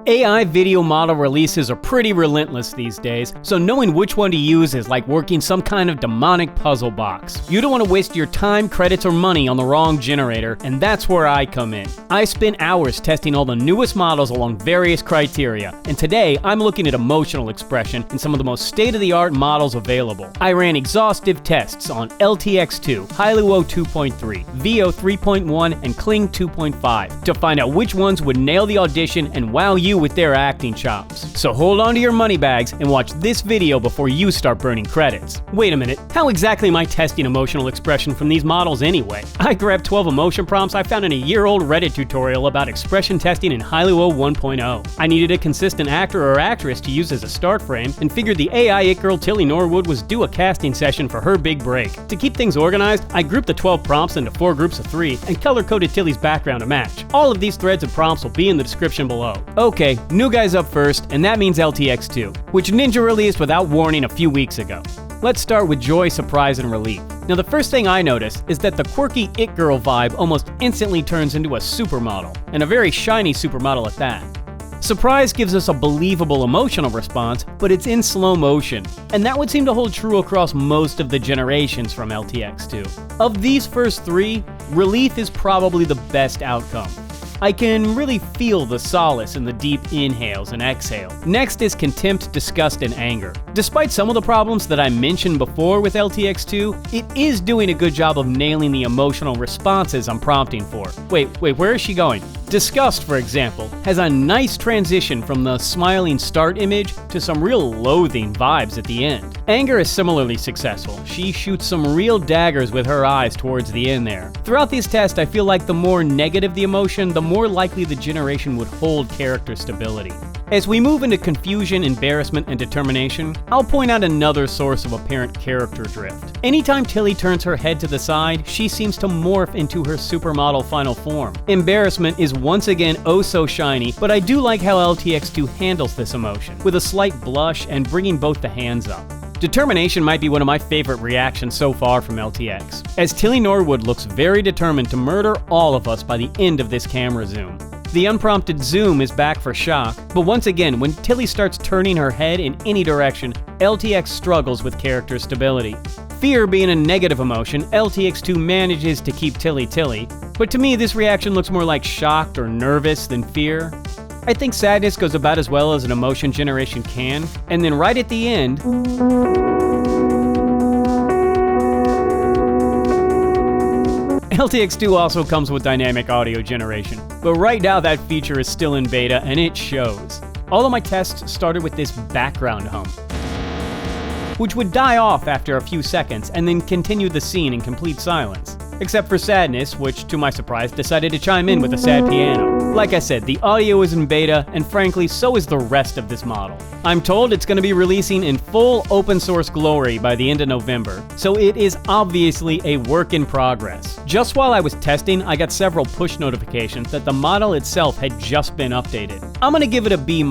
AI video model releases are pretty relentless these days, so knowing which one to use is like working some kind of demonic puzzle box. You don't want to waste your time, credits, or money on the wrong generator, and that's where I come in. I spent hours testing all the newest models along various criteria, and today I'm looking at emotional expression in some of the most state-of-the-art models available. I ran exhaustive tests on LTX 2, Hailuo 2.3, Veo 3.1, and Kling 2.5 to find out which ones would nail the audition and wow you with their acting chops. So hold on to your money bags and watch this video before you start burning credits. Wait a minute, how exactly am I testing emotional expression from these models anyway? I grabbed 12 emotion prompts I found in a year-old Reddit tutorial about expression testing in Hailuo 1.0. I needed a consistent actor or actress to use as a start frame and figured the AI it girl Tilly Norwood was due a casting session for her big break. To keep things organized, I grouped the 12 prompts into 4 groups of 3 and color-coded Tilly's background to match. All of these threads and prompts will be in the description below. Okay, new guys up first, and that means LTX 2, which Ninja released without warning a few weeks ago. Let's start with joy, surprise, and relief. Now the first thing I notice is that the quirky it girl vibe almost instantly turns into a supermodel, and a very shiny supermodel at that. Surprise gives us a believable emotional response, but it's in slow motion, and that would seem to hold true across most of the generations from LTX 2. Of these first 3, relief is probably the best outcome. I can really feel the solace in the deep inhales and exhales. Next is contempt, disgust, and anger. Despite some of the problems that I mentioned before with LTX 2, it is doing a good job of nailing the emotional responses I'm prompting for. Wait, where is she going? Disgust, for example, has a nice transition from the smiling start image to some real loathing vibes at the end. Anger is similarly successful. She shoots some real daggers with her eyes towards the end there. Throughout these tests, I feel like the more negative the emotion, the more likely the generation would hold character stability. As we move into confusion, embarrassment, and determination, I'll point out another source of apparent character drift. Anytime Tilly turns her head to the side, she seems to morph into her supermodel final form. Embarrassment is once again oh so shiny, but I do like how LTX 2 handles this emotion, with a slight blush and bringing both the hands up. Determination might be one of my favorite reactions so far from LTX, as Tilly Norwood looks very determined to murder all of us by the end of this camera zoom. The unprompted zoom is back for shock, but once again, when Tilly starts turning her head in any direction, LTX struggles with character stability. Fear being a negative emotion, LTX 2 manages to keep Tilly, but to me this reaction looks more like shocked or nervous than fear. I think sadness goes about as well as an emotion generation can, and then right at the end, LTX 2 also comes with dynamic audio generation, but right now that feature is still in beta and it shows. All of my tests started with this background hum, which would die off after a few seconds and then continue the scene in complete silence. Except for sadness, which to my surprise decided to chime in with a sad piano. Like I said, the audio is in beta, and frankly, so is the rest of this model. I'm told it's going to be releasing in full open source glory by the end of November, so it is obviously a work in progress. Just while I was testing, I got several push notifications that the model itself had just been updated. I'm going to give it a B-,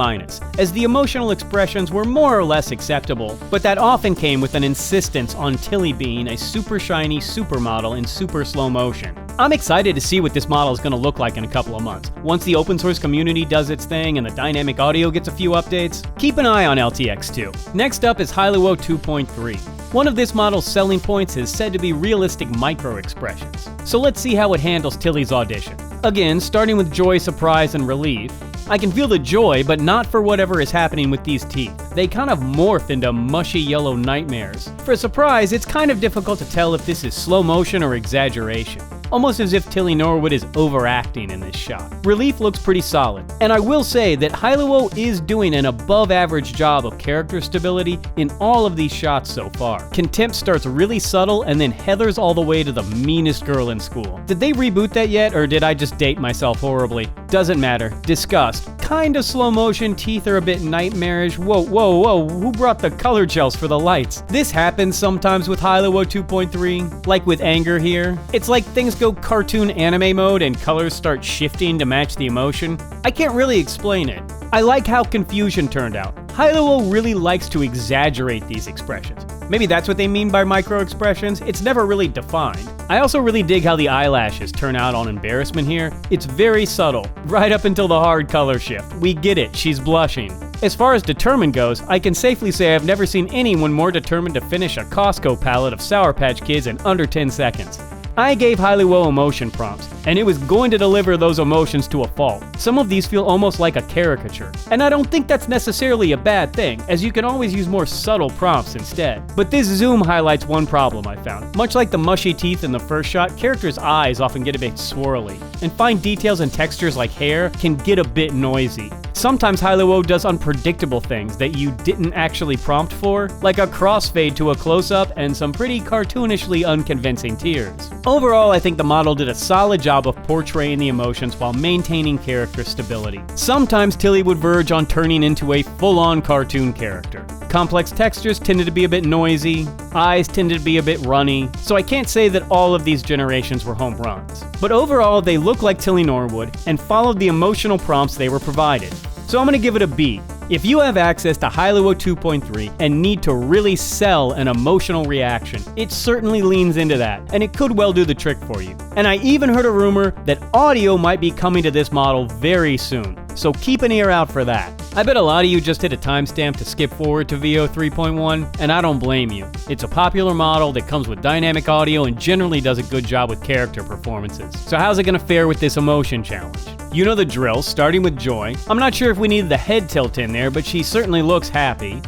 as the emotional expressions were more or less acceptable, but that often came with an insistence on Tilly being a super shiny supermodel in super slow motion. I'm excited to see what this model is going to look like in a couple of months. Once the open source community does its thing and the dynamic audio gets a few updates, keep an eye on LTX 2. Next up is Hailuo 2.3. One of this model's selling points is said to be realistic micro expressions. So let's see how it handles Tilly's audition. Again, starting with joy, surprise, and relief. I can feel the joy, but not for whatever is happening with these teeth. They kind of morph into mushy yellow nightmares. For surprise, it's kind of difficult to tell if this is slow motion or exaggeration. Almost as if Tilly Norwood is overacting in this shot. Relief looks pretty solid, and I will say that Hailuo is doing an above average job of character stability in all of these shots so far. Contempt starts really subtle and then heathers all the way to the meanest girl in school. Did they reboot that yet, or did I just date myself horribly? Doesn't matter. Disgust. Kinda slow motion, teeth are a bit nightmarish. Whoa, who brought the color gels for the lights? This happens sometimes with Hailuo 2.3, like with anger here. It's like things go cartoon anime mode and colors start shifting to match the emotion. I can't really explain it. I like how confusion turned out. Hailuo really likes to exaggerate these expressions, Maybe that's what they mean by micro expressions. It's never really defined. I also really dig how the eyelashes turn out on embarrassment here. It's very subtle, right up until the hard color shift. We get it, she's blushing. As far as determined goes, I can safely say I've never seen anyone more determined to finish a Costco pallet of Sour Patch Kids in under 10 seconds. I gave Hailuo emotion prompts, and it was going to deliver those emotions to a fault. Some of these feel almost like a caricature, and I don't think that's necessarily a bad thing, as you can always use more subtle prompts instead. But this zoom highlights one problem I found. Much like the mushy teeth in the first shot, characters' eyes often get a bit swirly, and fine details and textures like hair can get a bit noisy. Sometimes Hailuo does unpredictable things that you didn't actually prompt for, like a crossfade to a close-up and some pretty cartoonishly unconvincing tears. Overall, I think the model did a solid job of portraying the emotions while maintaining character stability. Sometimes Tilly would verge on turning into a full-on cartoon character. Complex textures tended to be a bit noisy, eyes tended to be a bit runny, so I can't say that all of these generations were home runs. But overall, they look like Tilly Norwood and followed the emotional prompts they were provided. So I'm gonna give it a B. If you have access to Hailuo 2.3 and need to really sell an emotional reaction, it certainly leans into that, and it could well do the trick for you. And I even heard a rumor that audio might be coming to this model very soon, so keep an ear out for that. I bet a lot of you just hit a timestamp to skip forward to Veo 3.1, and I don't blame you. It's a popular model that comes with dynamic audio and generally does a good job with character performances. So how's it gonna fare with this emotion challenge? You know the drill, starting with Joy. I'm not sure if we need the head tilt in there, but she certainly looks happy.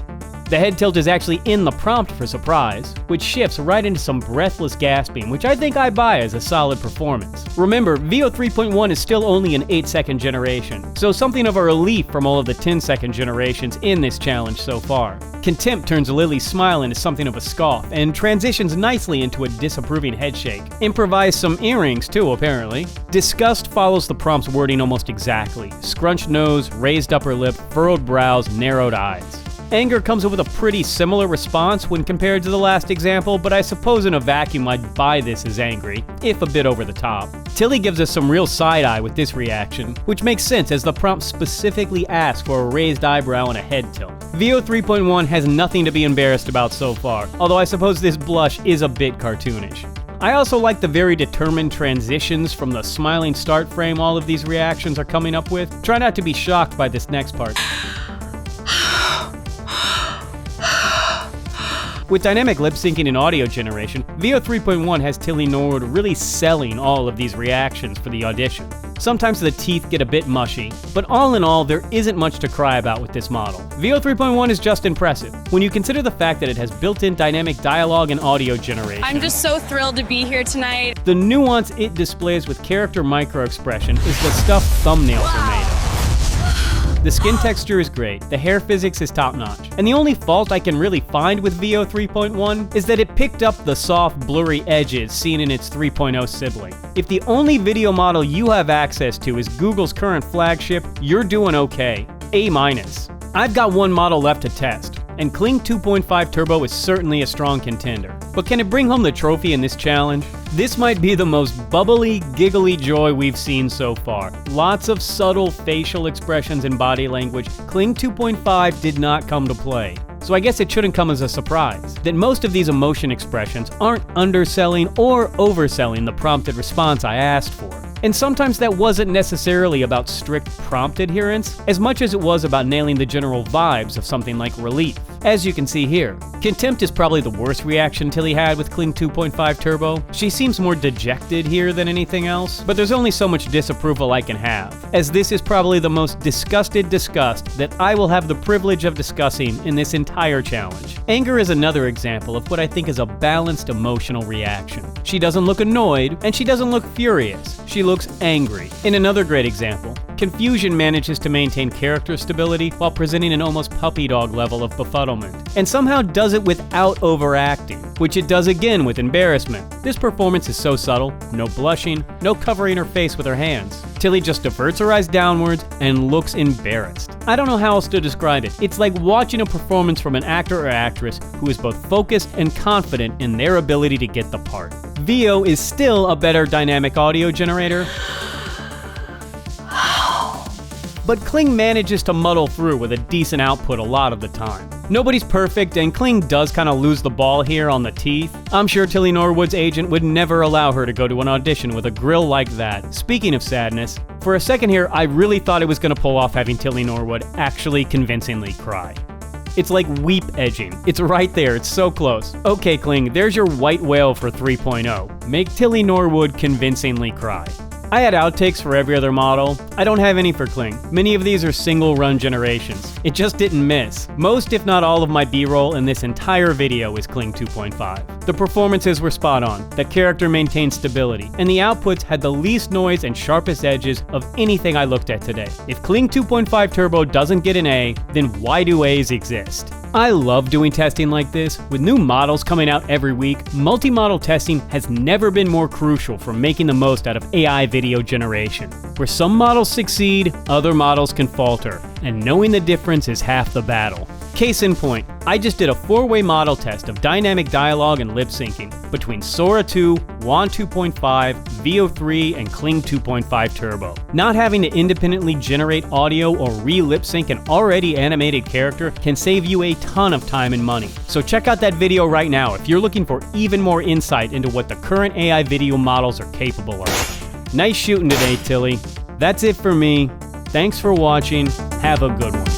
The head tilt is actually in the prompt for surprise, which shifts right into some breathless gasping, which I think I buy as a solid performance. Remember, Veo 3.1 is still only an 8-second generation, so something of a relief from all of the 10-second generations in this challenge so far. Contempt turns Lily's smile into something of a scoff, and transitions nicely into a disapproving headshake. Improvise some earrings too, apparently. Disgust follows the prompt's wording almost exactly. Scrunched nose, raised upper lip, furrowed brows, narrowed eyes. Anger comes up with a pretty similar response when compared to the last example, but I suppose in a vacuum I'd buy this as angry, if a bit over the top. Tilly gives us some real side-eye with this reaction, which makes sense as the prompt specifically asks for a raised eyebrow and a head tilt. Veo 3.1 has nothing to be embarrassed about so far, although I suppose this blush is a bit cartoonish. I also like the very determined transitions from the smiling start frame all of these reactions are coming up with. Try not to be shocked by this next part. With dynamic lip syncing and audio generation, Veo 3.1 has Tilly Norwood really selling all of these reactions for the audition. Sometimes the teeth get a bit mushy, but all in all, there isn't much to cry about with this model. Veo 3.1 is just impressive, when you consider the fact that it has built-in dynamic dialogue and audio generation. I'm just so thrilled to be here tonight. The nuance it displays with character micro-expression is the stuff thumbnails are made of. The skin texture is great, the hair physics is top-notch, and the only fault I can really find with Veo 3.1 is that it picked up the soft, blurry edges seen in its 3.0 sibling. If the only video model you have access to is Google's current flagship, you're doing okay. A-. I've got one model left to test, and Kling 2.5 Turbo is certainly a strong contender. But can it bring home the trophy in this challenge? This might be the most bubbly, giggly Joy we've seen so far. Lots of subtle facial expressions and body language. Kling 2.5 did not come to play. So I guess it shouldn't come as a surprise that most of these emotion expressions aren't underselling or overselling the prompted response I asked for. And sometimes that wasn't necessarily about strict prompt adherence, as much as it was about nailing the general vibes of something like relief. As you can see here, Contempt is probably the worst reaction Tilly had with Kling 2.5 Turbo. She seems more dejected here than anything else, but there's only so much disapproval I can have, as this is probably the most disgusted disgust that I will have the privilege of discussing in this entire challenge. Anger is another example of what I think is a balanced emotional reaction. She doesn't look annoyed, and she doesn't look furious. She looks angry. In another great example, Confusion manages to maintain character stability while presenting an almost puppy dog level of befuddlement, and somehow does it without overacting, which it does again with Embarrassment. This performance is so subtle, no blushing, no covering her face with her hands. Tilly just diverts her eyes downwards and looks embarrassed. I don't know how else to describe it. It's like watching a performance from an actor or actress who is both focused and confident in their ability to get the part. Veo is still a better dynamic audio generator, but Kling manages to muddle through with a decent output a lot of the time. Nobody's perfect, and Kling does kind of lose the ball here on the teeth. I'm sure Tilly Norwood's agent would never allow her to go to an audition with a grill like that. Speaking of sadness, for a second here, I really thought it was going to pull off having Tilly Norwood actually convincingly cry. It's like weep edging. It's right there, it's so close. Okay, Kling, there's your white whale for 3.0. Make Tilly Norwood convincingly cry. I had outtakes for every other model. I don't have any for Kling. Many of these are single run generations. It just didn't miss. Most if not all of my B-roll in this entire video is Kling 2.5. The performances were spot on, the character maintained stability, and the outputs had the least noise and sharpest edges of anything I looked at today. If Kling 2.5 Turbo doesn't get an A, then why do A's exist? I love doing testing like this. With new models coming out every week, multi-model testing has never been more crucial for making the most out of AI video generation. Where some models succeed, other models can falter, and knowing the difference is half the battle. Case in point, I just did a 4-way model test of dynamic dialogue and lip syncing between Sora 2, WAN 2.5, Veo 3, and Kling 2.5 Turbo. Not having to independently generate audio or re-lip sync an already animated character can save you a ton of time and money. So check out that video right now if you're looking for even more insight into what the current AI video models are capable of. Nice shooting today, Tilly. That's it for me. Thanks for watching. Have a good one.